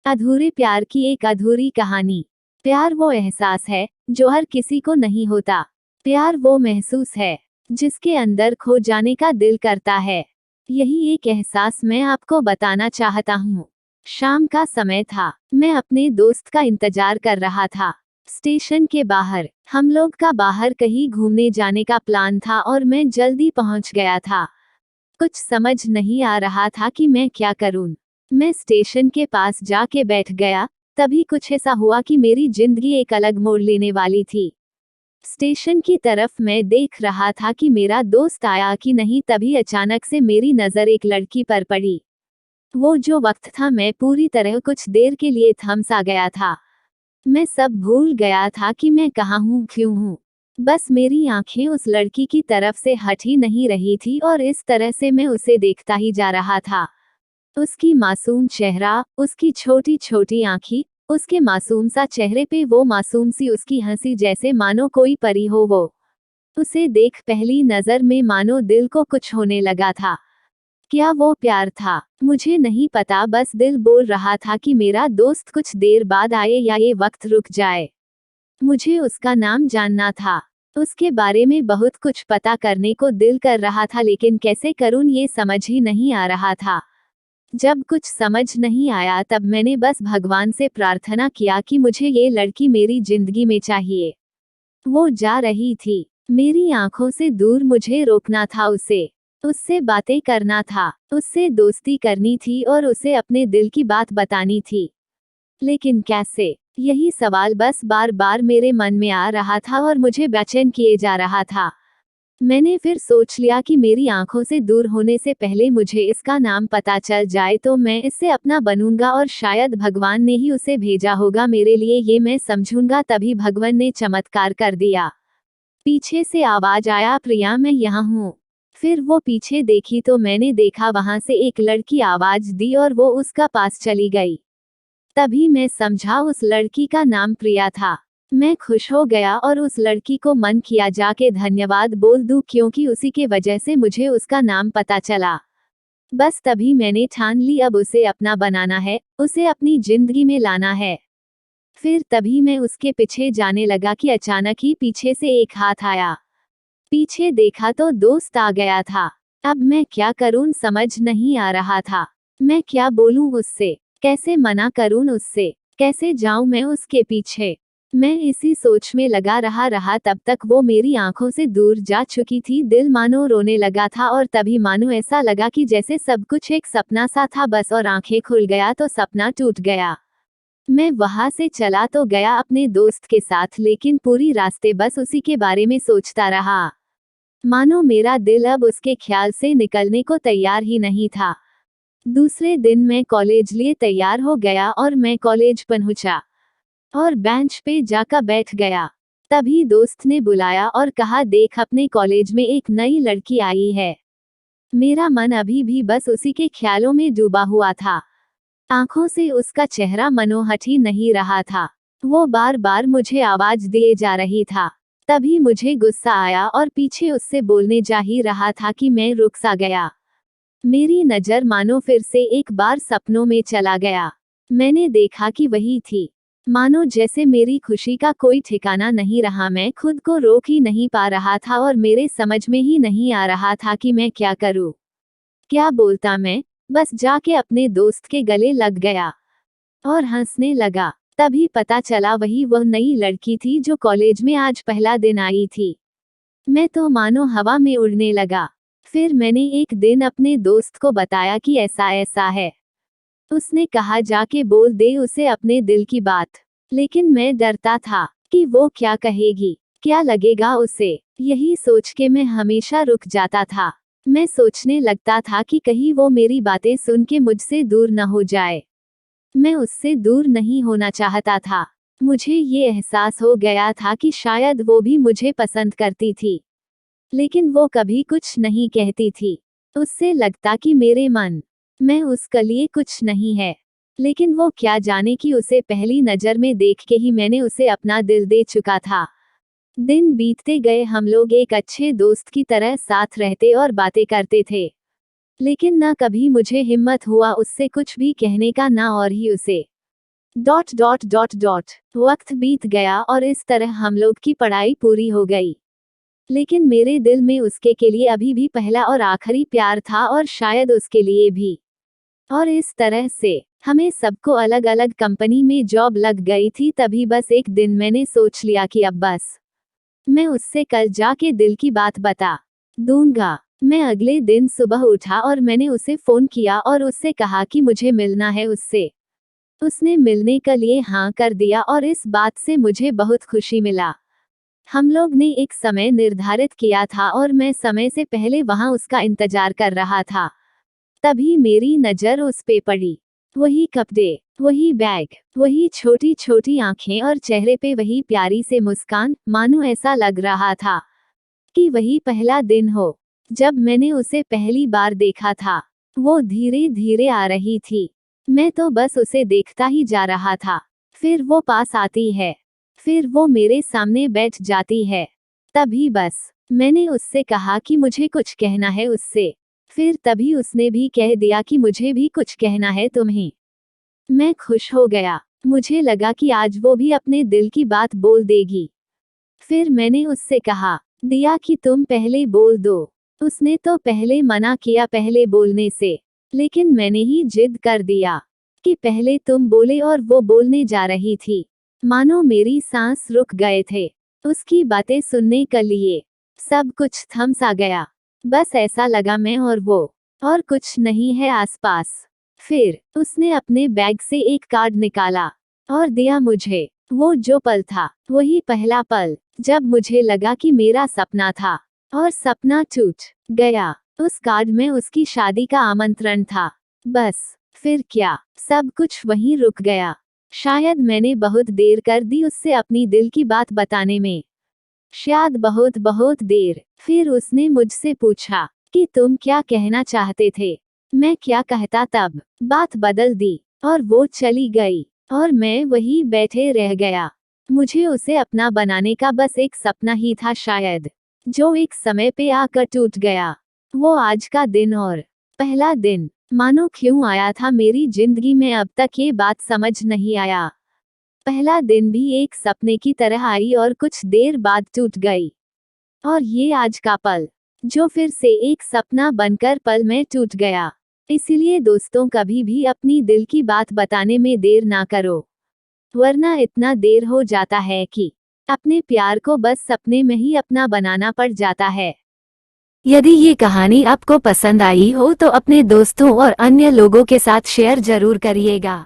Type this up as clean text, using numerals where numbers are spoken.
अधूरे प्यार की एक अधूरी कहानी। प्यार वो एहसास है जो हर किसी को नहीं होता। प्यार वो महसूस है जिसके अंदर खो जाने का दिल करता है। यही एक एहसास मैं आपको बताना चाहता हूँ। शाम का समय था, मैं अपने दोस्त का इंतजार कर रहा था। स्टेशन के बाहर हम लोग का बाहर कहीं घूमने जाने का प्लान था और मैं जल्दी पहुंच गया था। कुछ समझ नहीं आ रहा था कि मैं क्या करूं। मैं स्टेशन के पास जाके बैठ गया। तभी कुछ ऐसा हुआ कि मेरी जिंदगी एक अलग मोड़ लेने वाली थी। स्टेशन की तरफ मैं देख रहा था कि मेरा दोस्त आया कि नहीं, तभी अचानक से मेरी नजर एक लड़की पर पड़ी। वो जो वक्त था, मैं पूरी तरह कुछ देर के लिए थम सा गया था। मैं सब भूल गया था कि मैं कहाँ हूँ, क्यों हूँ। बस मेरी आंखें उस लड़की की तरफ से हट ही नहीं रही थी और इस तरह से मैं उसे देखता ही जा रहा था। उसकी मासूम चेहरा, उसकी छोटी छोटी आंखें, उसके मासूम सा चेहरे पे वो मासूम सी उसकी हंसी, जैसे मानो कोई परी हो वो। उसे देख पहली नजर में मानो दिल को कुछ होने लगा था। क्या वो प्यार था? मुझे नहीं पता, बस दिल बोल रहा था कि मेरा दोस्त कुछ देर बाद आए या ये वक्त रुक जाए। मुझे उसका नाम जानना था। उसके बारे में बहुत कुछ पता करने को दिल कर रहा था, लेकिन कैसे करूं ये समझ ही नहीं आ रहा था। जब कुछ समझ नहीं आया तब मैंने बस भगवान से प्रार्थना किया कि मुझे ये लड़की मेरी जिंदगी में चाहिए। वो जा रही थी, मेरी आंखों से दूर, मुझे रोकना था उसे। उससे बातें करना था, उससे दोस्ती करनी थी और उसे अपने दिल की बात बतानी थी। लेकिन कैसे? यही सवाल बस बार बार मेरे मन में आ रहा था और मुझे बेचैन किए जा रहा था। मैंने फिर सोच लिया कि मेरी आंखों से दूर होने से पहले मुझे इसका नाम पता चल जाए तो मैं इससे अपना बनूंगा और शायद भगवान ने ही उसे भेजा होगा मेरे लिए, ये मैं समझूंगा। तभी भगवान ने चमत्कार कर दिया। पीछे से आवाज आया, प्रिया मैं यहाँ हूँ। फिर वो पीछे देखी तो मैंने देखा वहां से एक लड़की आवाज दी और वो उसका पास चली गई। तभी मैं समझा उस लड़की का नाम प्रिया था। मैं खुश हो गया और उस लड़की को मन किया जाके धन्यवाद बोल दूं, क्योंकि उसी के वजह से मुझे उसका नाम पता चला। बस तभी मैंने ठान ली, अब उसे अपना बनाना है, उसे अपनी जिंदगी में लाना है। फिर तभी मैं उसके पीछे जाने लगा कि अचानक ही पीछे से एक हाथ आया। पीछे देखा तो दोस्त आ गया था। अब मैं क्या करूं समझ नहीं आ रहा था। मैं क्या बोलूं उससे, कैसे मना करूं उससे, कैसे जाऊं मैं उसके पीछे। मैं इसी सोच में लगा रहा तब तक वो मेरी आंखों से दूर जा चुकी थी। दिल मानो रोने लगा था और तभी मानो ऐसा लगा कि जैसे सब कुछ एक सपना सा था बस, और आंखें खुल गया तो सपना टूट गया। मैं वहां से चला तो गया अपने दोस्त के साथ, लेकिन पूरी रास्ते बस उसी के बारे में सोचता रहा। मानो मेरा दिल अब उसके ख्याल से निकलने को तैयार ही नहीं था। दूसरे दिन मैं कॉलेज लिए तैयार हो गया और मैं कॉलेज पहुंचा और बेंच पे जाकर बैठ गया। तभी दोस्त ने बुलाया और कहा, देख अपने कॉलेज में एक नई लड़की आई है। मेरा मन अभी भी बस उसी के ख्यालों में डूबा हुआ था। आंखों से उसका चेहरा मनोहट ही नहीं रहा था। वो बार बार मुझे आवाज दिए जा रही था। तभी मुझे गुस्सा आया और पीछे उससे बोलने जा ही रहा था कि मैं रुक सा गया। मेरी नजर मानो फिर से एक बार सपनों में चला गया। मैंने देखा कि वही थी। मानो जैसे मेरी खुशी का कोई ठिकाना नहीं रहा, मैं खुद को रोक ही नहीं पा रहा था और मेरे समझ में ही नहीं आ रहा था कि मैं क्या करूं, क्या बोलता मैं। बस जाके अपने दोस्त के गले लग गया और हंसने लगा। तभी पता चला वही वह नई लड़की थी जो कॉलेज में आज पहला दिन आई थी। मैं तो मानो हवा में उड़ने लगा। फिर मैंने एक दिन अपने दोस्त को बताया कि ऐसा ऐसा है। उसने कहा, जाके बोल दे उसे अपने दिल की बात। लेकिन मैं डरता था कि वो क्या कहेगी, क्या लगेगा उसे। यही सोच के मैं हमेशा रुक जाता था। मैं सोचने लगता था कि कहीं वो मेरी बातें सुन के मुझसे दूर न हो जाए। मैं उससे दूर नहीं होना चाहता था। मुझे ये एहसास हो गया था कि शायद वो भी मुझे पसंद करती थी, लेकिन वो कभी कुछ नहीं कहती थी। उससे लगता कि मेरे मन में उसके लिए कुछ नहीं है। लेकिन वो क्या जाने कि उसे पहली नजर में देख के ही मैंने उसे अपना दिल दे चुका था। दिन बीतते गए, हम लोग एक अच्छे दोस्त की तरह साथ रहते और बातें करते थे। लेकिन ना कभी मुझे हिम्मत हुआ उससे कुछ भी कहने का, ना और ही उसे। Dot dot dot dot. वक्त बीत गया और इस तरह हम लोग की पढ़ाई पूरी हो गई। लेकिन मेरे दिल में उसके के लिए अभी भी पहला और आखिरी प्यार था और शायद उसके लिए भी। और इस तरह से हमें सबको अलग अलग कंपनी में जॉब लग गई थी। तभी बस एक दिन मैंने सोच लिया कि अब बस मैं उससे कल जाके दिल की बात बता दूंगा। मैं अगले दिन सुबह उठा और मैंने उसे फोन किया और उससे कहा कि मुझे मिलना है उससे। उसने मिलने के लिए हाँ कर दिया और इस बात से मुझे बहुत खुशी मिला। हम लोग ने एक समय निर्धारित किया था और मैं समय से पहले वहां उसका इंतजार कर रहा था। तभी मेरी नजर उस पे पड़ी। वही कपड़े, वही बैग, वही छोटी छोटी आंखें और चेहरे पे वही प्यारी से मुस्कान, मानो ऐसा लग रहा था कि वही पहला दिन हो जब मैंने उसे पहली बार देखा था। वो धीरे धीरे आ रही थी। मैं तो बस उसे देखता ही जा रहा था। फिर वो पास आती है, फिर वो मेरे सामने बैठ जाती है। तभी बस मैंने उससे कहा कि मुझे कुछ कहना है उससे। फिर तभी उसने भी कह दिया कि मुझे भी कुछ कहना है तुम्हें। मैं खुश हो गया। मुझे लगा कि आज वो भी अपने दिल की बात बोल देगी। फिर मैंने उससे कहा दिया कि तुम पहले बोल दो। उसने तो पहले मना किया पहले बोलने से, लेकिन मैंने ही जिद कर दिया कि पहले तुम बोले और वो बोलने जा रही थी। मानो मेरी सांस रुक गए थे उसकी बातें सुनने के लिए। सब कुछ थम सा गया। बस ऐसा लगा मैं और वो, और कुछ नहीं है आसपास। फिर उसने अपने बैग से एक कार्ड निकाला और दिया मुझे। वो जो पल था वही पहला पल जब मुझे लगा कि मेरा सपना था और सपना टूट गया। उस कार्ड में उसकी शादी का आमंत्रण था। बस फिर क्या, सब कुछ वहीं रुक गया। शायद मैंने बहुत देर कर दी उससे अपनी दिल की बात बताने में, शायद बहुत बहुत देर। फिर उसने मुझसे पूछा कि तुम क्या कहना चाहते थे। मैं क्या कहता, तब बात बदल दी और वो चली गई और मैं वही बैठे रह गया। मुझे उसे अपना बनाने का बस एक सपना ही था शायद, जो एक समय पे आकर टूट गया। वो आज का दिन और पहला दिन मानो क्यों आया था मेरी जिंदगी में, अब तक ये बात समझ नहीं आया। पहला दिन भी एक सपने की तरह आई और कुछ देर बाद टूट गई। और ये आज का पल जो फिर से एक सपना बनकर पल में टूट गया। इसीलिए दोस्तों, कभी भी अपनी दिल की बात बताने में देर ना करो, वरना इतना देर हो जाता है कि अपने प्यार को बस सपने में ही अपना बनाना पड़ जाता है। यदि ये कहानी आपको पसंद आई हो तो अपने दोस्तों और अन्य लोगों के साथ शेयर जरूर करिएगा।